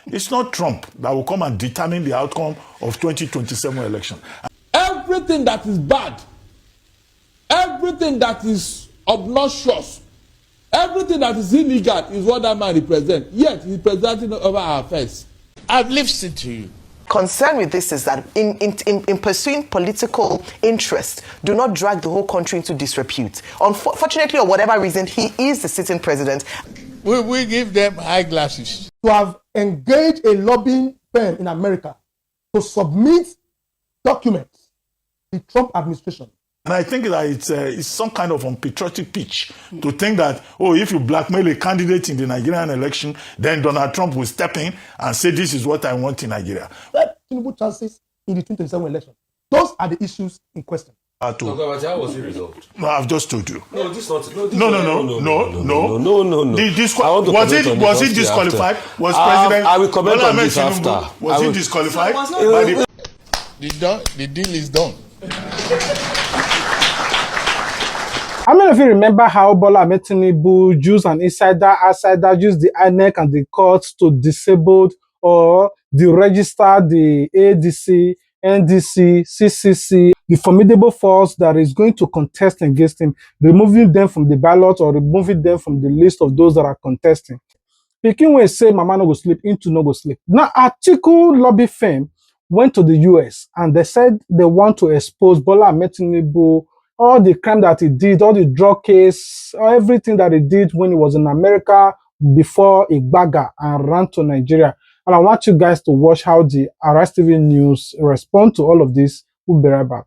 It's not Trump that will come and determine the outcome of 2027 election. Everything that is bad, everything that is obnoxious, everything that is illegal is what that man represents. Yet he's presenting over our face. I've listened to you. Concern with this is that in pursuing political interest, do not drag the whole country into disrepute. Unfortunately, or whatever reason, he is the sitting president. We give them eyeglasses. To have engaged a lobbying firm in America to submit documents to the Trump administration. And I think that it's some kind of unpatriotic pitch to think that, oh, if you blackmail a candidate in the Nigerian election, then Donald Trump will step in and say, this is what I want in Nigeria. TINUBU chances in the 2027 election. Those are the issues in question. How was it resolved? No, I've just told you. No, this not. No. Was he disqualified? Was President? I will comment on this after. Was he disqualified? The deal is done. How many of you remember how Bola Ahmed Tinubu used an outsider, used the INEC and the courts to disable or deregister the ADC, NDC, CCC, the formidable force that is going to contest against him, removing them from the ballot or removing them from the list of those that are contesting. Speaking when say Mama no go sleep, into no go sleep. Now, Atiku lobby firm went to the US and they said they want to expose Bola Ahmed Tinubu, all the crime that he did, all the drug case, everything that he did when he was in America before Igbaga and ran to Nigeria. And I want you guys to watch how the Arise TV News respond to all of this. We'll be right back.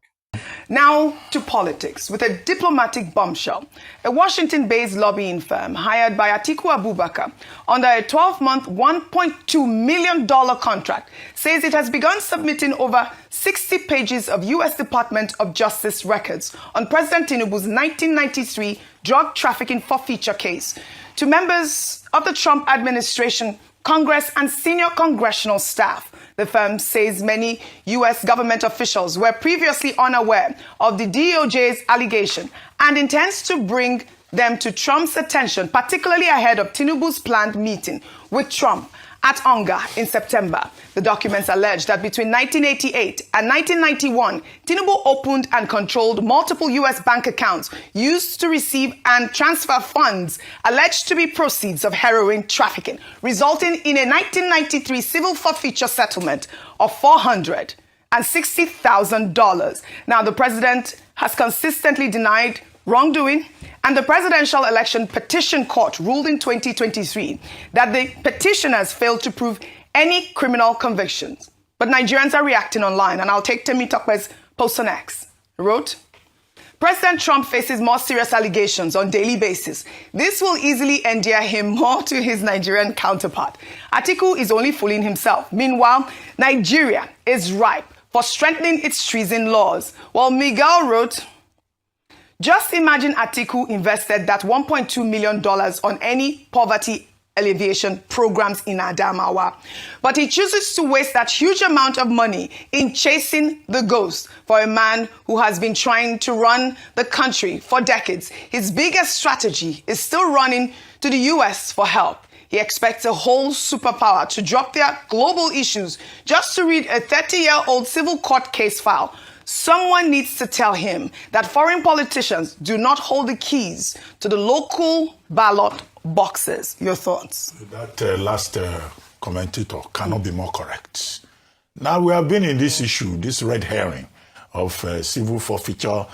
Now to politics with a diplomatic bombshell. A Washington-based lobbying firm hired by Atiku Abubakar under a 12-month, $1.2 million contract says it has begun submitting over 60 pages of U.S. Department of Justice records on President Tinubu's 1993 drug trafficking forfeiture case to members of the Trump administration, Congress, and senior congressional staff. The firm says many U.S. government officials were previously unaware of the DOJ's allegation and intends to bring them to Trump's attention, particularly ahead of Tinubu's planned meeting with Trump at Onga in September. The documents allege that between 1988 and 1991, Tinubu opened and controlled multiple U.S. bank accounts used to receive and transfer funds alleged to be proceeds of heroin trafficking, resulting in a 1993 civil forfeiture settlement of $460,000. Now, the president has consistently denied wrongdoing, and the Presidential Election Petition Court ruled in 2023 that the petitioners failed to prove any criminal convictions. But Nigerians are reacting online, and I'll take Temi Tokwe's post on X. He wrote, President Trump faces more serious allegations on a daily basis. This will easily endear him more to his Nigerian counterpart. Atiku is only fooling himself. Meanwhile, Nigeria is ripe for strengthening its treason laws. While Miguel wrote, just imagine Atiku invested that $1.2 million on any poverty alleviation programs in Adamawa. But he chooses to waste that huge amount of money in chasing the ghost for a man who has been trying to run the country for decades. His biggest strategy is still running to the US for help. He expects a whole superpower to drop their global issues just to read a 30-year-old civil court case file. Someone needs to tell him that foreign politicians do not hold the keys to the local ballot boxes. Your thoughts? That last commentator cannot be more correct. Now, we have been in this issue, this red herring of civil forfeiture,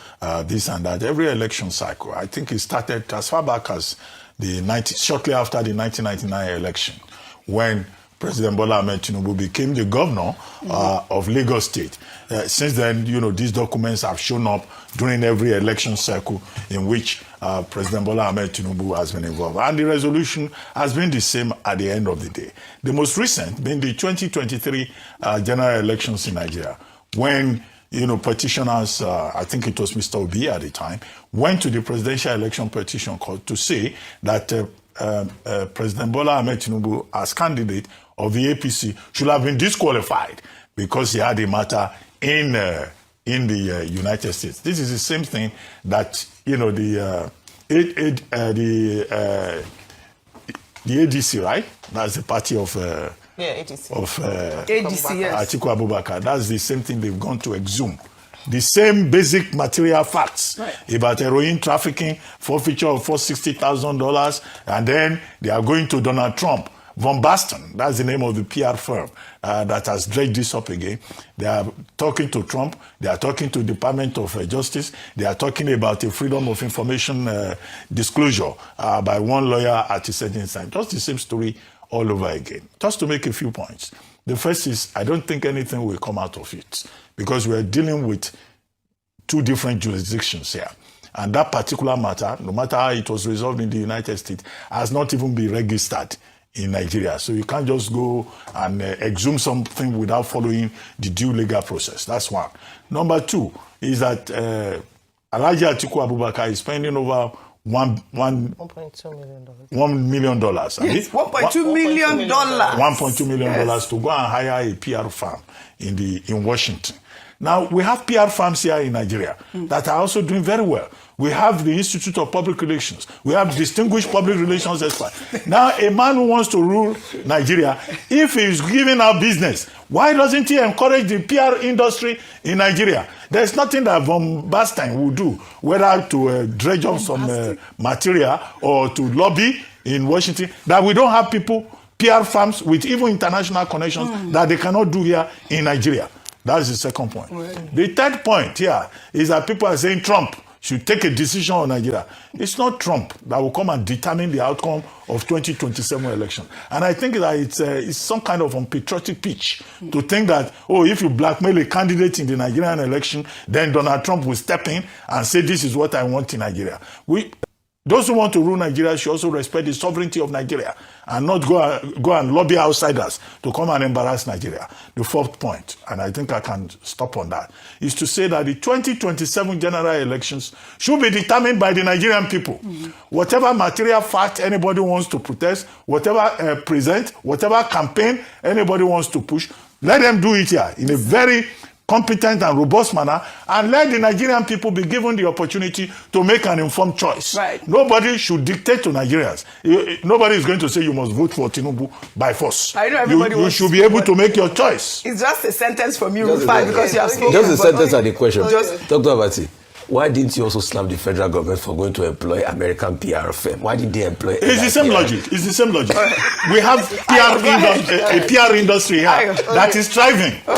this and that, every election cycle. I think it started as far back as shortly after the 1999 election, when President Bola Ahmed Tinubu became the governor of Lagos State. Since then, these documents have shown up during every election cycle in which President Bola Ahmed Tinubu has been involved. And the resolution has been the same at the end of the day. The most recent being the 2023 general elections in Nigeria, when petitioners, I think it was Mr. Obi at the time, went to the Presidential Election Petition Court to say that President Bola Ahmed Tinubu, as candidate of the APC, should have been disqualified because he had a matter in the United States. This is the same thing that the ADC, right? That's the party of of ADC, yes. Atiku Abubakar. That's the same thing they've gone to exhume. The same basic material facts about heroin trafficking, forfeiture of $460,000, and then they are going to Donald Trump. Von Basten, that's the name of the PR firm that has dredged this up again. They are talking to Trump. They are talking to the Department of Justice. They are talking about a freedom of information disclosure by one lawyer at a certain time. Just the same story all over again. Just to make a few points. The first is, I don't think anything will come out of it because we're dealing with two different jurisdictions here. And that particular matter, no matter how it was resolved in the United States, has not even been registered in Nigeria. So you can't just go and exhume something without following the due legal process. That's one. Number two is that Alhaji Atiku Abubakar is spending over $1.2 million. $1 million. Yes, $1.2 million. $1.2 million to go and hire a PR firm in Washington. Now, we have PR firms here in Nigeria that are also doing very well. We have the Institute of Public Relations. We have distinguished public relations experts. Now, a man who wants to rule Nigeria, if he's giving out business, why doesn't he encourage the PR industry in Nigeria? There's nothing that Von Basten will do, whether to dredge up some material or to lobby in Washington, that we don't have people, PR firms with even international connections that they cannot do here in Nigeria. That's the second point. The third point here is that people are saying Trump should take a decision on Nigeria. It's not Trump that will come and determine the outcome of 2027 election. And I think that it's some kind of unpatriotic pitch to think that, oh, if you blackmail a candidate in the Nigerian election, then Donald Trump will step in and say, this is what I want in Nigeria. Those who want to rule Nigeria should also respect the sovereignty of Nigeria and not go and lobby outsiders to come and embarrass Nigeria. The fourth point, and I think I can stop on that, is to say that the 2027 general elections should be determined by the Nigerian people. Whatever material fact anybody wants to protest, whatever present, whatever campaign anybody wants to push, let them do it here in a very competent and robust manner, and let the Nigerian people be given the opportunity to make an informed choice. Right. Nobody should dictate to Nigerians. Nobody is going to say you must vote for TINUBU by force. I know everybody you should be able to make your choice. It's just a sentence from you, Rufai, because you have spoken. Just a sentence and a question. Dr. Abati, why didn't you also slam the federal government for going to employ American PR firm? Why didn't they employ? It's the same logic. It's the same logic. We have a PR industry here that is thriving. Go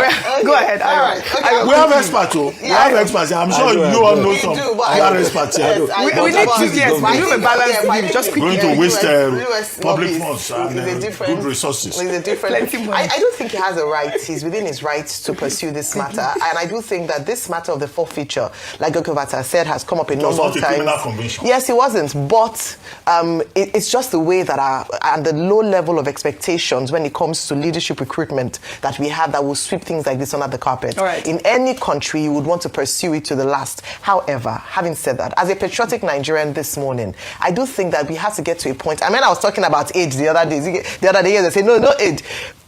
ahead. All right. Okay. We have experts. We have experts. I'm sure you all know some PR experts here. We need to do a balance. Just going to waste public funds and good resources. I don't think he has a right. He's within his rights to pursue this matter, and I do think that this matter of the forfeiture, like Dr. said, has come up a number of times. Yes, it wasn't, but it's just the way that and the low level of expectations when it comes to leadership recruitment that we have that will sweep things like this under the carpet. Right. In any country, you would want to pursue it to the last. However, having said that, as a patriotic Nigerian this morning, I do think that we have to get to a point. I mean, I was talking about aid the other day. They say, no aid.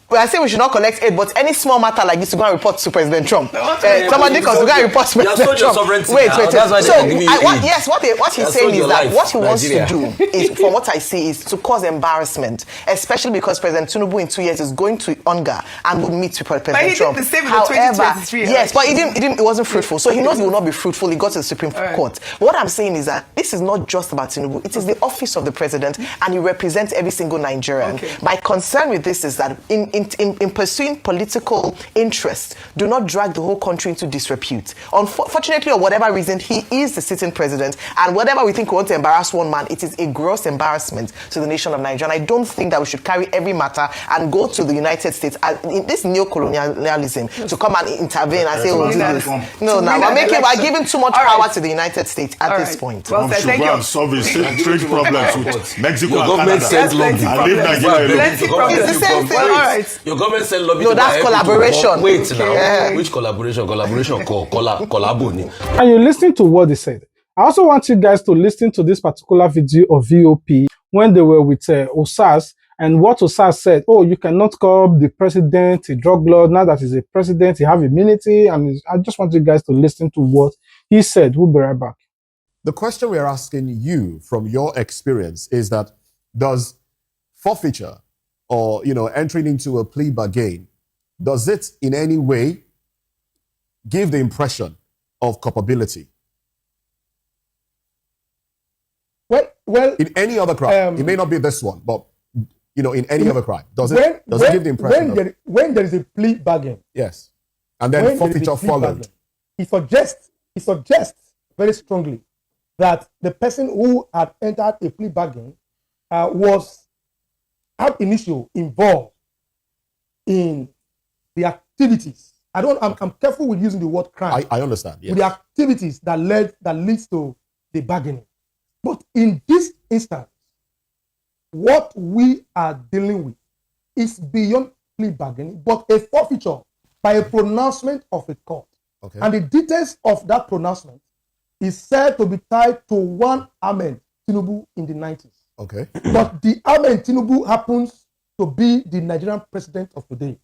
Well, I say we should not collect aid, but any small matter like this, to go and report to President Trump. Somebody comes to go and report to President Trump. Wait. What he's saying is that what he wants to do is, from what I see, is to cause embarrassment, especially because President TINUBU in 2 years is going to hunger and will meet with President Trump. But he did the same in the 2023. Yes, but it wasn't fruitful. So he knows he will not be fruitful. He got to the Supreme Court. What I'm saying is that this is not just about TINUBU. It is the office of the president, and he represents every single Nigerian. Okay. My concern with this is that in pursuing political interest, do not drag the whole country into disrepute. Unfortunately, or whatever reason, he is the sitting president, and whatever we think we want to embarrass one man, it is a gross embarrassment to the nation of Nigeria. And I don't think that we should carry every matter and go to the United States in this neo-colonialism to come and intervene and say, oh, do this. No, we're giving too much power to the United States at this point. Well, Trump should go and solve his trade problems with Mexico and Canada. Sends lobby. And leave Nigeria alone. It's the same thing. All right. Your government send lobby. No, that's collaboration. Wait now. Which collaboration? Collabo. And you listen to what they said. I also want you guys to listen to this particular video of VOP when they were with Osas, and what Osas said, oh, you cannot call the president a drug lord. Now that he's a president, he have immunity. And I just want you guys to listen to what he said. We'll be right back. The question we are asking you from your experience is that, does forfeiture or, entering into a plea bargain, does it in any way give the impression of culpability? Well, in any other crime, it may not be this one, but in any other crime, does it give the impression when there is a plea bargain? Yes, and then forfeiture followed. It suggests very strongly that the person who had entered a plea bargain was ab initio involved in the activities. I'm careful with using the word crime. I understand. Yes. With the activities that leads to the bargaining. But in this instance, what we are dealing with is beyond plea bargaining, but a forfeiture by a pronouncement of a court. Okay. And the details of that pronouncement is said to be tied to one Ahmed TINUBU in the 90s. Okay. But the Ahmed TINUBU happens to be the Nigerian president of today.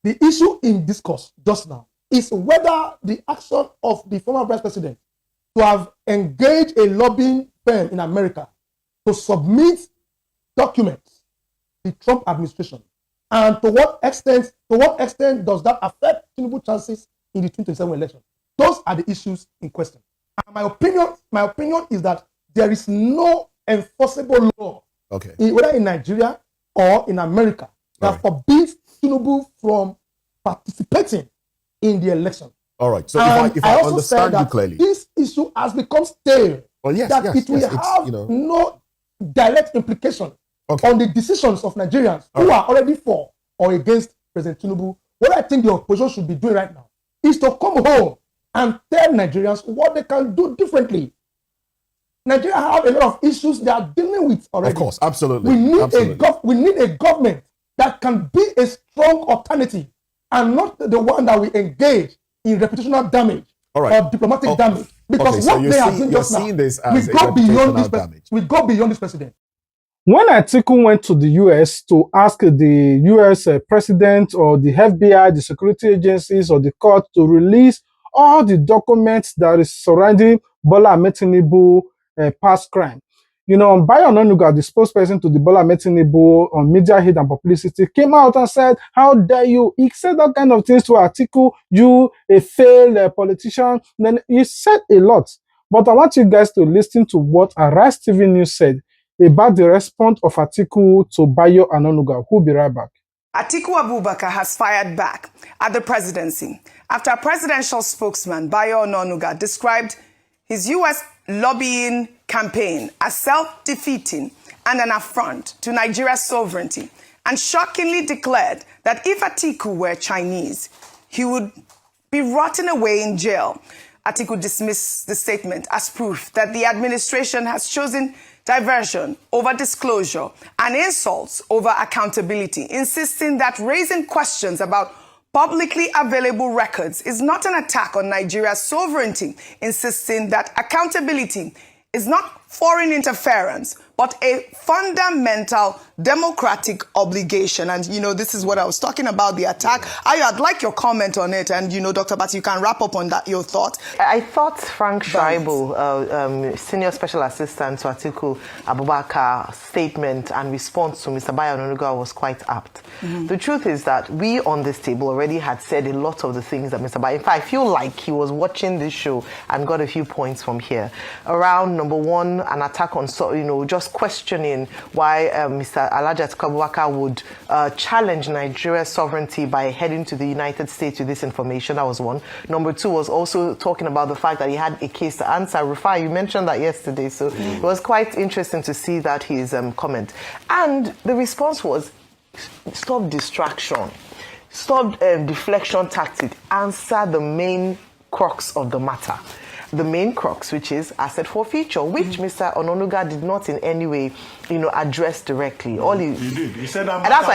The issue in discourse just now is whether the action of the former vice president to have engaged a lobbying firm in America to submit documents to the Trump administration, and to what extent does that affect Tinubu's chances in the 2027 election? Those are the issues in question. And my opinion is that there is no enforceable law, whether in Nigeria or in America, that forbids Tinubu from participating in the election. All right. So if I understand you clearly, this issue has become stale. It will have no direct implication on the decisions of Nigerians who are already for or against President Tinubu. What I think the opposition should be doing right now is to come home and tell Nigerians what they can do differently. Nigeria have a lot of issues they are dealing with already. Of course, absolutely. We need a government that can be a strong alternative and not the one that we engage in reputational damage or diplomatic damage. Because what they are doing just now, we go beyond this president. When Atiku went to the US to ask the US president or the FBI, the security agencies or the court to release all the documents that is surrounding Bola Ahmed Tinubu past crime, Bayo Onanuga, the spokesperson to the Bola Ahmed Tinubu on media aid and publicity, came out and said, "How dare you?" He said that kind of things to Atiku, "You a failed politician." Then he said a lot. But I want you guys to listen to what Arise TV News said about the response of Atiku to Bayo Onanuga. We'll be right back. Atiku Abubakar has fired back at the presidency after a presidential spokesman, Bayo Onanuga, described his U.S. lobbying campaign as self-defeating and an affront to Nigeria's sovereignty, and shockingly declared that if Atiku were Chinese, he would be rotting away in jail. Atiku dismissed the statement as proof that the administration has chosen diversion over disclosure and insults over accountability, insisting that raising questions about publicly available records is not an attack on Nigeria's sovereignty, insisting that accountability is not foreign interference, but a fundamental democratic obligation. And, this is what I was talking about, the attack. I'd like your comment on it. And, Dr. Bati, you can wrap up on that, your thought. I thought Frank Shaibu, Senior Special Assistant to Atiku Abubakar's statement and response to Mr. Bayo Onanuga was quite apt. The truth is that we on this table already had said a lot of the things that Mr. Bayo, in fact, I feel like he was watching this show and got a few points from here. Around, number one, an attack on, just questioning why Mr. Alhaji Atiku Abubakar would challenge Nigeria's sovereignty by heading to the United States with this information. That was one. Number two was also talking about the fact that he had a case to answer. Rufai, you mentioned that yesterday, so it was quite interesting to see that his comment. And the response was, stop distraction, stop deflection tactic, answer the main crux of the matter. The main crux, which is asset forfeiture, which Mr. Onanuga did not in any way, address directly. All he did. He said that that's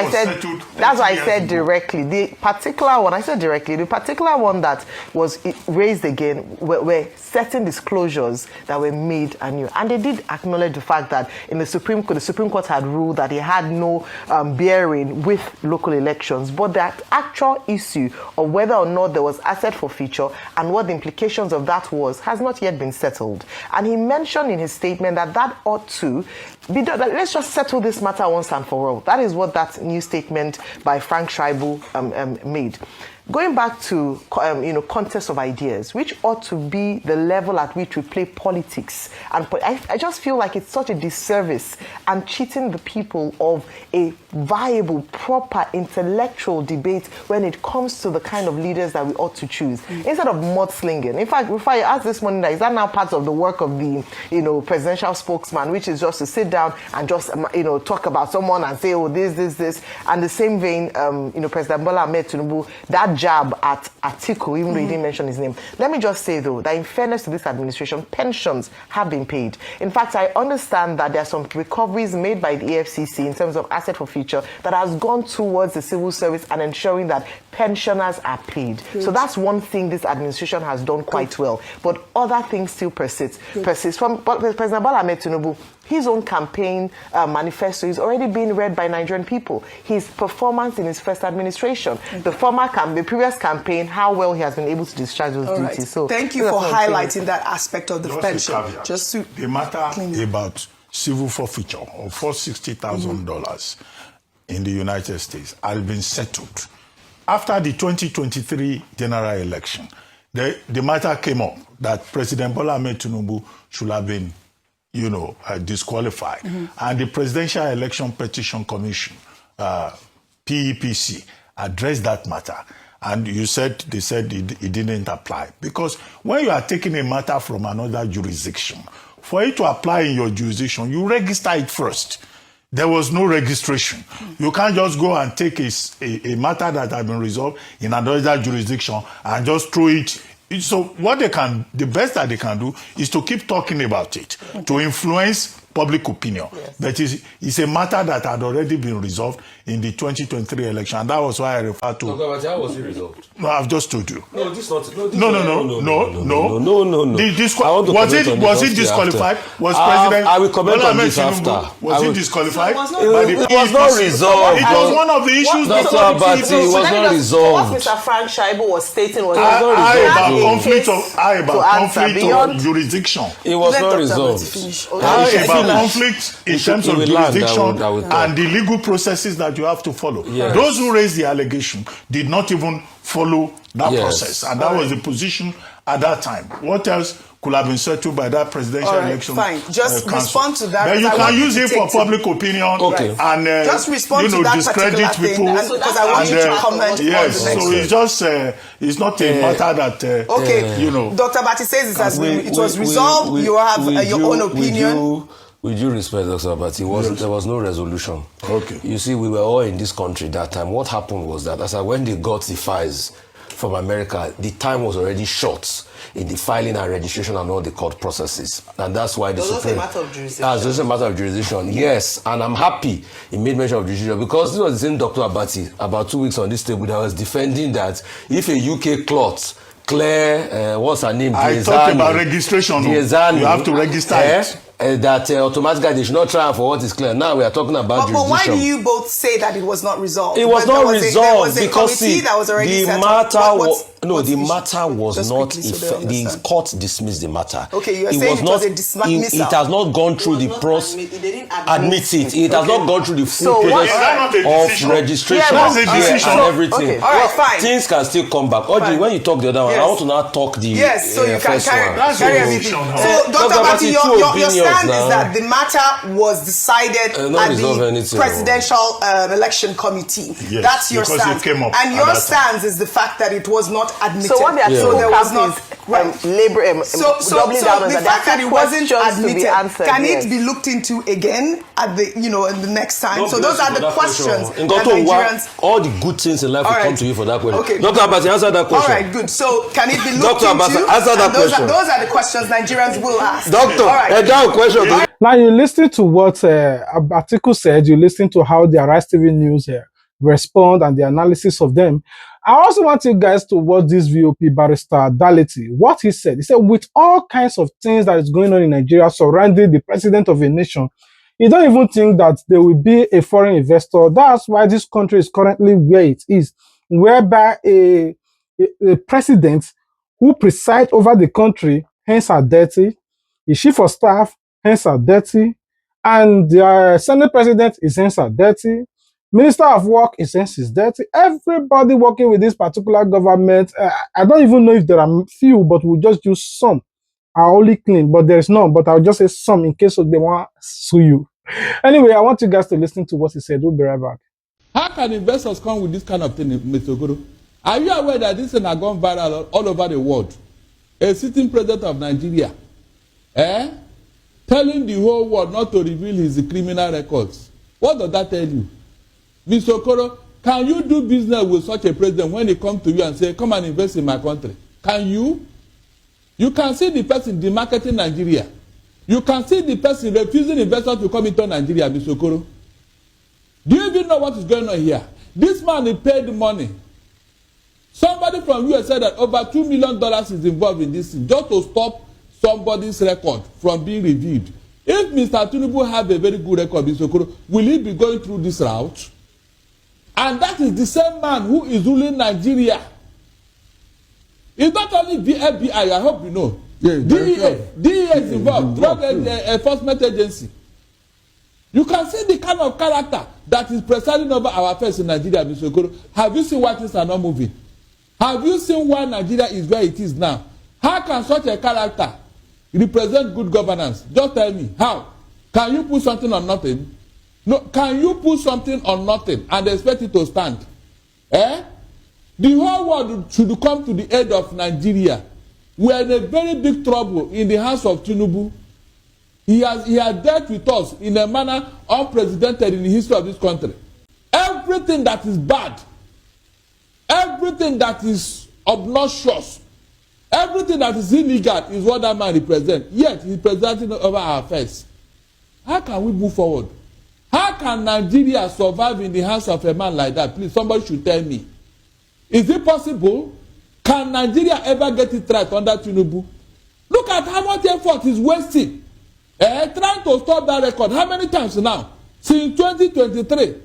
why I said directly. The particular one, I said directly, the particular one that was raised again were certain disclosures that were made anew. And they did acknowledge the fact that in the Supreme Court had ruled that it had no bearing with local elections. But that actual issue of whether or not there was asset forfeiture and what the implications of that was has not yet been settled. And he mentioned in his statement that ought to be done. let's just settle this matter once and for all. That is what that new statement by Frank Schreiber made. Going back to contest of ideas, which ought to be the level at which we play politics, and I just feel like it's such a disservice and cheating the people of a viable, proper, intellectual debate when it comes to the kind of leaders that we ought to choose, instead of mudslinging. In fact, if I asked this morning, is that now part of the work of the presidential spokesman, which is just to sit down and just talk about someone and say, oh, this, and the same vein, President Bola Ahmed Tinubu, that jab at Atiku, even though he didn't mention his name. Let me just say, though, that in fairness to this administration, pensions have been paid. In fact, I understand that there are some recoveries made by the EFCC in terms of asset forfeiture that has gone towards the civil service and ensuring that pensioners are paid. Good. So that's one thing this administration has done quite well. But other things still persist. From President Bola Ahmed Tinubu, his own campaign manifesto is already being read by Nigerian people. His performance in his first administration, the previous campaign, how well he has been able to discharge those duties. Right. So thank you for highlighting that aspect of the pension. Just to the matter about civil forfeiture of $460,000 in the United States has been settled. After the 2023 general election, the matter came up that President Bola Ahmed Tinubu should have been disqualified. And the Presidential Election Petition Commission, PEPC, addressed that matter. And they said it didn't apply. Because when you are taking a matter from another jurisdiction, for it to apply in your jurisdiction, you register it first. There was no registration. You can't just go and take a matter that has been resolved in another jurisdiction and just throw it. So the best that they can do is to keep talking about it, to influence public opinion. Yes. But it's a matter that had already been resolved in the 2023 election. And that was why I referred to... Dr. how was it resolved? No, I've just told you. No, this not... No. Was it disqualified? Was President... I will comment on this after. Was it disqualified? It was not resolved. It was one of the issues... Dr. Abati, it was not resolved. What Mr. Frank Schreiber was stating was about conflict of jurisdiction. It was not resolved. Conflict in terms of jurisdiction and the legal processes that you have to follow. Yes. Those who raised the allegation did not even follow that process, and that was the position at that time. What else could have been settled by that presidential election? Fine. Just respond to that. But you can use it for public opinion and just respond to that discredit people. Because I want you to comment on the next so it's just it's not a matter that Dr. Bati says it was resolved. You have your own opinion. With due respect, Dr. Abati, there was no resolution. Okay. You see, we were all in this country that time. What happened was that when they got the files from America, the time was already short in the filing and registration and all the court processes. And that's why the Supreme... It was also a matter of jurisdiction. It's just a matter of jurisdiction, yes. And I'm happy he made mention of jurisdiction because this was the same Dr. Abati, about 2 weeks on this table, that was defending that if a UK clot, Claire, what's her name? I talked about registration. You have to register it. That automatically they should not try for what is clear. Now we are talking about jurisdiction. But why do you both say that it was not resolved? It was not resolved because the matter was not the court dismissed the matter. Okay, you are saying it was a dismissal. It has not gone through the process. Admit it. It has not gone through the full process of registration and everything. Okay. All right, fine. Things can still come back. Audrey, when you talk the other one, I want to now talk the so you can carry everything. So Dr. Bati, your stand is that the matter was decided at the presidential election committee. Yes, that's your stance. And your stance is the fact that it was not admitted. So what they are saying there was not doubling down on the fact that it wasn't admitted, can it be looked into again at the in the next time? So those are the questions that Nigerians... All the good things in life will come to you for that question. Okay. Dr. Abati, answer that question. All right, good. So can it be looked into? Dr. Abati, answer that question. Those are the questions Nigerians will ask. Doctor, question. Now you listen to what Atiku said. You listen to how the Arise TV News respond and the analysis of them. I also want you guys to watch this VOP barrister Daliti. What he said, with all kinds of things that is going on in Nigeria surrounding the president of a nation, he don't even think that there will be a foreign investor. That's why this country is currently where it is, whereby a president who presides over the country, hands are dirty, his chief of staff, hands are dirty, And the Senate president, his hands are dirty. Minister of Work, his hands is dirty. Everybody working with this particular government, I don't even know if there are few, but we'll just use some, are only clean, but there's none. But I'll just say some in case they want to sue you. Anyway, I want you guys to listen to what he said. We'll be right back. How can investors come with this kind of thing, Mr. Okoro? Are you aware that this thing has gone viral all over the world? A sitting president of Nigeria, telling the whole world not to reveal his criminal records. What does that tell you? Mr. Okoro, can you do business with such a president when he comes to you and say, come and invest in my country? Can you? You can see the person demarketing Nigeria. You can see the person refusing investors to come into Nigeria, Mr. Okoro. Do you even know what is going on here? This man is paid money. Somebody from US said that over $2 million is involved in this thing, just to stop somebody's record from being reviewed. If Mr. TINUBU have a very good record, Mr. Okoro, will he be going through this route? And that is the same man who is ruling Nigeria. It's not only the FBI, I hope you know. Yeah, DEA is involved, Drug Enforcement Agency. You can see the kind of character that is presiding over our affairs in Nigeria, Mr. Okoro. Have you seen why things are not moving? Have you seen why Nigeria is where it is now? How can such a character represent good governance? Just tell me, how? Can you put something on nothing? No, can you put something on nothing and expect it to stand? The whole world should come to the aid of Nigeria. We are in a very big trouble in the hands of TINUBU. He has dealt with us in a manner unprecedented in the history of this country. Everything that is bad, everything that is obnoxious, everything that is illegal is what that man represents. Yet he is presiding over our affairs. How can we move forward? How can Nigeria survive in the hands of a man like that? Please, somebody should tell me. Is it possible? Can Nigeria ever get it right under TINUBU? Look at how much effort he's wasting. Trying to stop that record. How many times now? Since 2023.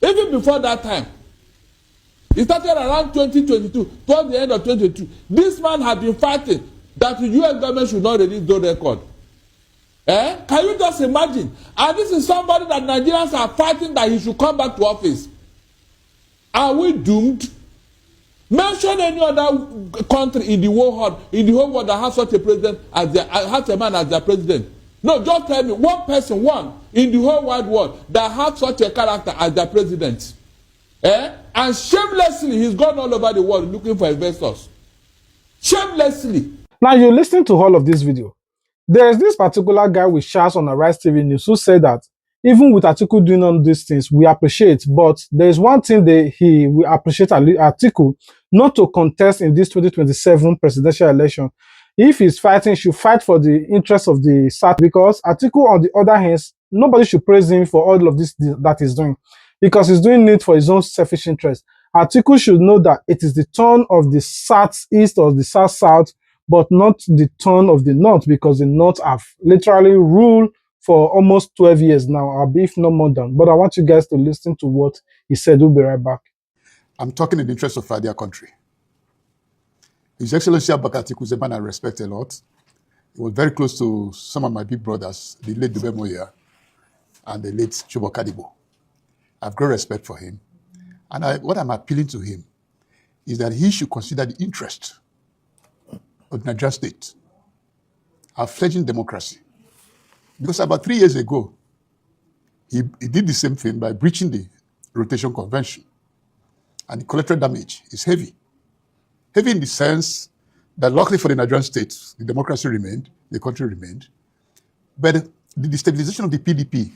Even before that time. It started around 2022, towards the end of 2022. This man had been fighting that the US government should not release the record. Can you just imagine? And this is somebody that Nigerians are fighting that he should come back to office. Are we doomed? Mention any other country in the whole world that has such a president has a man as their president. No, just tell me one person, one in the whole wide world that has such a character as their president. And shamelessly, he's gone all over the world looking for investors. Shamelessly. Now you're listening to all of this video. There's this particular guy with Charles on Arise TV News who said that even with Atiku doing all these things, we appreciate, but there's one thing that we appreciate Atiku not to contest in this 2027 presidential election. If he's fighting, he should fight for the interest of the South, because Atiku, on the other hand, nobody should praise him for all of this that he's doing, because he's doing it for his own selfish interest. Atiku should know that it is the turn of the Southeast or the South-South, but not the turn of the North, because the North have literally ruled for almost 12 years now, if not more than. But I want you guys to listen to what he said. We'll be right back. I'm talking in the interest of our dear country. His Excellency Abubakar Atiku is a man I respect a lot. He was very close to some of my big brothers, the late Dube Moya and the late Chobo Kadibo. I have great respect for him. And what I'm appealing to him is that he should consider the interest of the Nigerian state, our fledgling democracy. Because about 3 years ago, he did the same thing by breaching the rotation convention. And the collateral damage is heavy. Heavy in the sense that luckily for the Nigerian state, the democracy remained, the country remained. But the destabilization of the PDP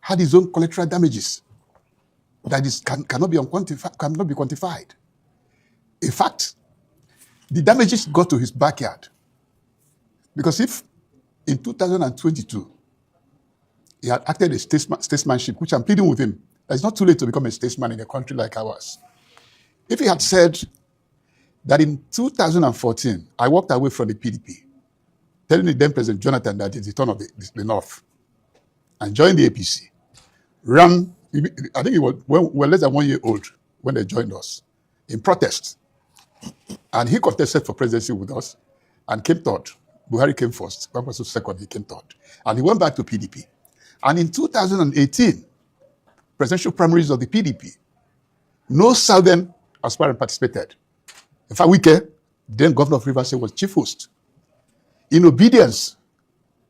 had its own collateral damages that cannot be quantified. In fact, the damages got to his backyard. Because if in 2022, he had acted as statesmanship, which I'm pleading with him, that it's not too late to become a statesman in a country like ours. If he had said that in 2014, I walked away from the PDP, telling the then President Jonathan that it's the turn of the North, and joined the APC, ran, I think we were less than 1 year old when they joined us, in protest. And he contested for presidency with us and came third. Buhari came first. Kwankwaso second, he came third. And he went back to PDP. And in 2018, presidential primaries of the PDP, no southern aspirant participated. In fact, Wike, then governor of Rivers State, was chief host. In obedience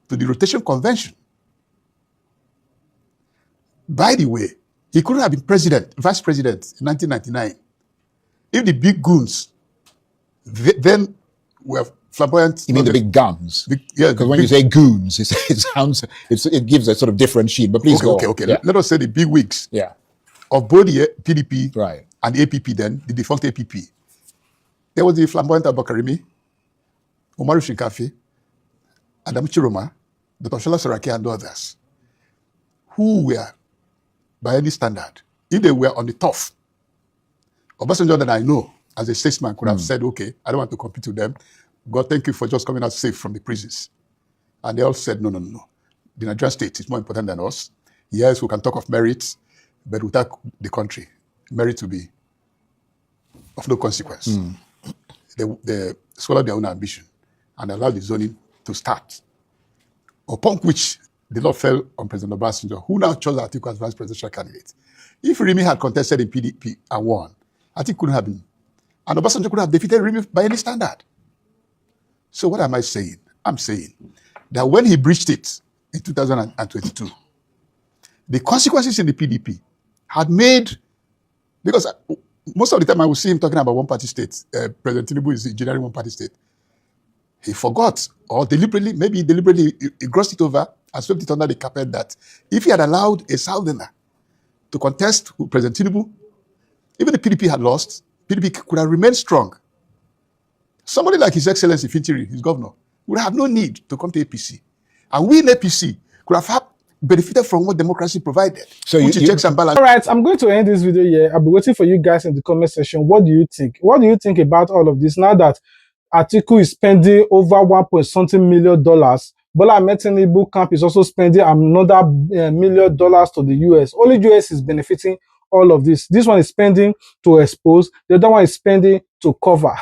to the rotation convention. By the way, he couldn't have been vice president in 1999 if the big goons then were flamboyant. You mean the big guns? Yeah, because when you say goons, it gives a sort of different sheen. But please go on. Okay. Yeah. Let us say the big wigs Yeah. of both the PDP Right. and the APP then, the defunct APP. There was the flamboyant Abakarimi, Umaru Shinkafi, Adam Chiroma, Dr. Shola Saraki, and others, who were, by any standard, if they were on the top, Obasanjo that I know, as a statesman, could have said, okay, I don't want to compete with them. God, thank you for just coming out safe from the prisons. And they all said, no. The Nigerian state is more important than us. Yes, we can talk of merits, but without the country, merit will be of no consequence. They swallowed their own ambition and allowed the zoning to start. Upon which the law fell on President Obasanjo, who now chose Atiku as vice presidential candidate. If Rimi had contested in PDP and won, Atiku couldn't have been. And Obasanjo could have defeated Rimi by any standard. So what am I saying? I'm saying that when he breached it in 2022, the consequences in the PDP had made, because most of the time I will see him talking about one-party state. President TINUBU is engineering one-party state. He forgot, or deliberately, maybe deliberately, he grossed it over and swept it under the carpet that if he had allowed a Southerner to contest with President TINUBU, even if PDP had lost, PDP could have remained strong. Somebody like His Excellency Fintiri, his governor, would have no need to come to APC. And we in APC could have benefited from what democracy provided, So which is checks and balances. All right, I'm going to end this video here. I'll be waiting for you guys in the comment section. What do you think? What do you think about all of this? Now that Atiku is spending over $1.something million, Bola Ahmed Tinubu camp is also spending another $1 million to the US. Only US is benefiting all of this. This one is spending to expose. The other one is spending to cover.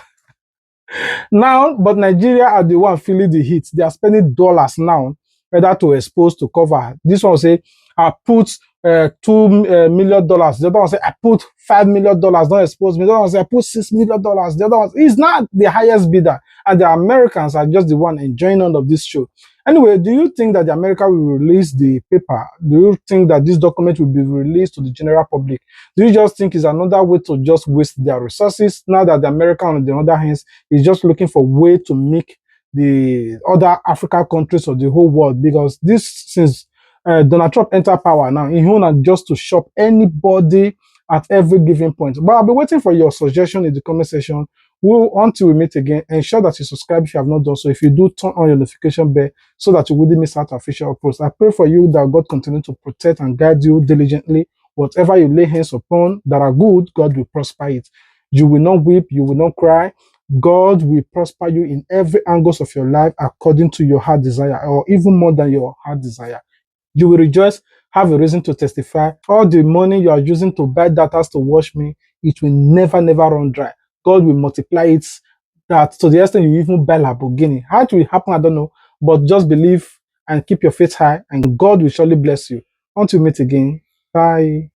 Now, but Nigeria are the one feeling the heat. They are spending dollars now, whether to expose, to cover. This one say, I put $2 million. The other one say, I put $5 million, don't expose me. The other one say, I put $6 million. The other one is not the highest bidder. And the Americans are just the one enjoying all of this show. Anyway, do you think that the America will release the paper? Do you think that this document will be released to the general public? Do you just think it's another way to just waste their resources? Now that the America, on the other hand, is just looking for a way to make the other African countries of the whole world, because this, since Donald Trump entered power now, he wants just to shop anybody at every given point. But I'll be waiting for your suggestion in the comment section. Until we meet again, ensure that you subscribe if you have not done so. If you do, turn on your notification bell so that you wouldn't miss out official uploads. I pray for you that God continue to protect and guide you diligently. Whatever you lay hands upon that are good, God will prosper it. You will not weep, you will not cry. God will prosper you in every angles of your life according to your heart desire, or even more than your heart desire. You will rejoice, have a reason to testify. All the money you are using to buy data to watch me, it will never run dry. God will multiply it, that to the extent you even buy Lamborghini. How it will happen, I don't know. But just believe and keep your faith high, and God will surely bless you. Until we meet again, bye.